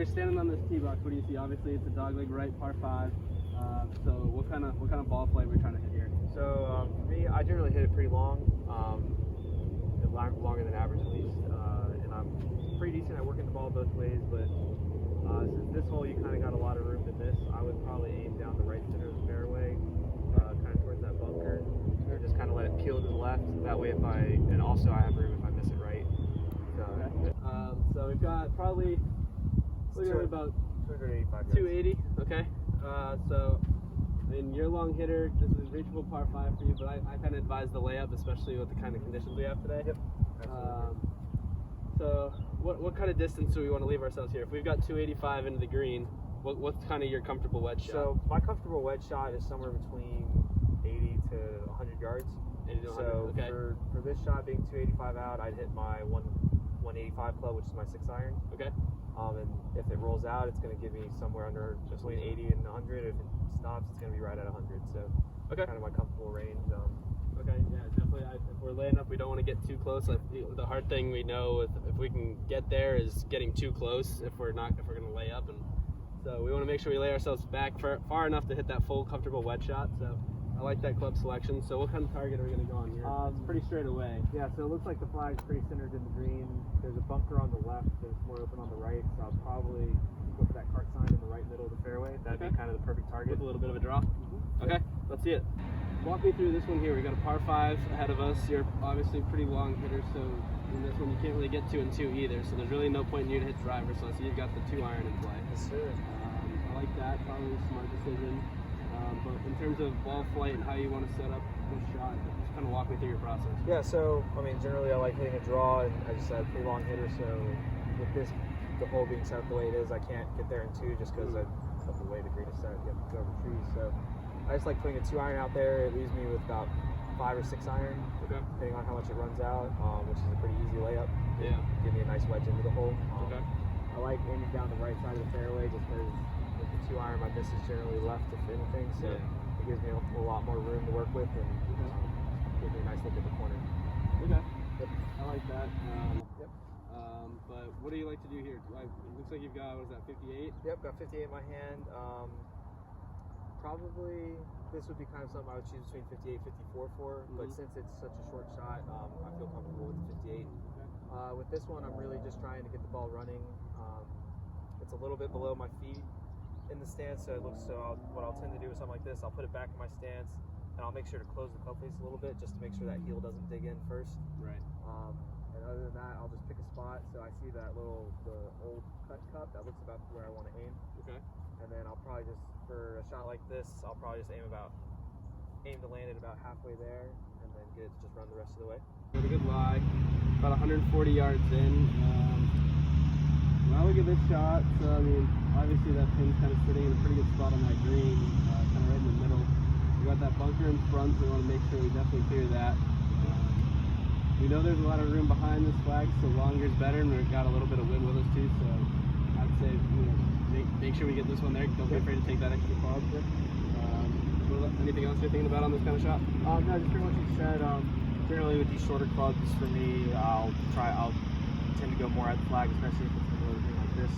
You're standing on this tee box. What do you see? Obviously, it's a dogleg right par 5. So what kind of ball flight we're trying to hit here? So for me, I generally hit it pretty long, longer than average at least, and I'm pretty decent at working the ball both ways. But since this hole you kind of got a lot of room to miss, I would probably aim down the right center of the fairway, kind of towards that bunker, and just kind of let it peel to the left. That way, and also I have room if I miss it right. So, okay. So we've got probably about 285 yards. 280. Okay. So, I mean, you're a long hitter. This is a reachable par 5 for you, but I kind of advise the layup, especially with the kind of conditions we have today. Yep. So, what kind of distance do we want to leave ourselves here? If we've got 285 into the green, what's kind of your comfortable wedge shot? So my comfortable wedge shot is somewhere between 80 to 100 yards. 80 to 100. So okay. for this shot being 285 out, I'd hit my 185 club, which is my 6 iron. Okay. And if it rolls out, it's going to give me somewhere under between 80 and 100. If it stops, it's going to be right at 100. So okay. Kind of my comfortable range. Okay, yeah, definitely. If we're laying up, we don't want to get too close. Like, the hard thing we know if we can get there is getting too close. If we're going to lay up, and so we want to make sure we lay ourselves back far enough to hit that full comfortable wedge shot. So I like that club selection. So what kind of target are we going to go on here? It's pretty straight away. Yeah, so it looks like the flag's pretty centered in the green. There's a bunker on the left. There's more open on the right. So I'll probably go for that cart sign in the right middle of the fairway. That'd be kind of the perfect target. With a little bit of a draw. Okay, let's see it. Walk me through this one here. We got a par 5 ahead of us. You're obviously a pretty long hitter, so in this one you can't really get 2 and 2 either. So there's really no point in you to hit driver. So I see you've got the 2 iron in play. Yes, sir. I like that. Probably a smart decision. But in terms of ball flight and how you want to set up this shot, just kind of walk me through your process. Yeah. So I mean, generally I like hitting a draw, and I just said pretty long hitter. So with the hole being set up the way it is, I can't get there in 2 just because of the way the green is set. You have to go over trees. So I just like putting a 2 iron out there. It leaves me with about 5 or 6 iron, depending on how much it runs out, which is a pretty easy layup. Yeah. Give me a nice wedge into the hole. Okay. I like aiming down the right side of the fairway just because with the 2 iron, my miss is generally left, if anything. So it gives me a lot more room to work with and gives me a nice look at the corner. Okay. Yep. I like that. But what do you like to do here? It looks like you've got, what is that, 58? Yep, got 58 in my hand. Probably this would be kind of something I would choose between 58 and 54 for, but since it's such a short shot, I feel comfortable with the 58. Okay. With this one, I'm really just trying to get the ball running. It's a little bit below my feet in the stance, so what I'll tend to do with something like this, I'll put it back in my stance, and I'll make sure to close the club face a little bit just to make sure that heel doesn't dig in first. Right. And other than that, I'll just pick a spot. So I see the old cut cup, that looks about where I want to aim. Okay. And then I'll probably just, for a shot like this, I'll probably just aim to land it about halfway there, and then get it to just run the rest of the way. Got a good lie, about 140 yards in. When I look at this shot, so I mean, obviously that pin's kind of sitting in a pretty good spot on that green, kind of right in the middle. We got that bunker in front, so we want to make sure we definitely clear that. We know there's a lot of room behind this flag, so longer is better, and we've got a little bit of wind with us too, so I'd say make sure we get this one there. Don't be afraid to take that extra club. Anything else you're thinking about on this kind of shot? No, just pretty much what you said. Generally with these shorter clubs, for me, I'll tend to go more at the flag, especially if it's a little thing like this.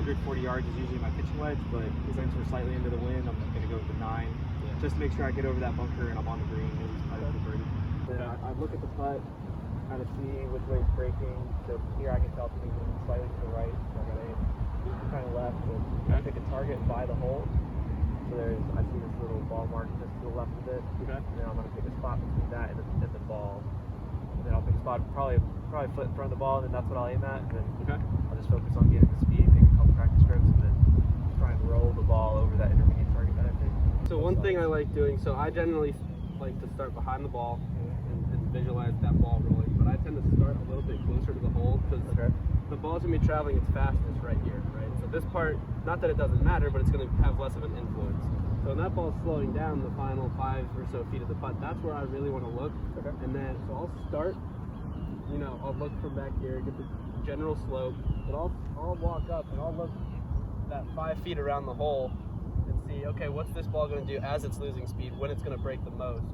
140 yards is usually my pitching wedge, but since we're slightly into the wind, I'm just going to go with the 9, just to make sure I get over that bunker and I'm on the green. Then I look at the putt, kind of see which way it's breaking. So here I can tell it's moving slightly to the right, so I got to aim kind of left, and I pick a target by the hole. So I see this little ball mark just to the left of it. Okay. And then I'm going to pick a spot between that and the ball. And then I'll pick a spot probably foot in front of the ball, and then that's what I'll aim at. And then I'll just focus on getting the speed, take a couple practice grips, and then try and roll the ball over that intermediate target that I picked. So one thing I like doing, so I generally like to start behind the ball and visualize that ball rolling, but I tend to start a little bit closer to the hole because the ball's going to be traveling its fastest right here, right? So this part, not that it doesn't matter, but it's going to have less of an influence. So when that ball's slowing down the final 5 or so feet of the putt, that's where I really want to look. Okay. And then, so I'll start, I'll look from back here, get the general slope, but I'll walk up and I'll look that 5 feet around the hole and see, okay, what's this ball going to do as it's losing speed, when it's going to break the most.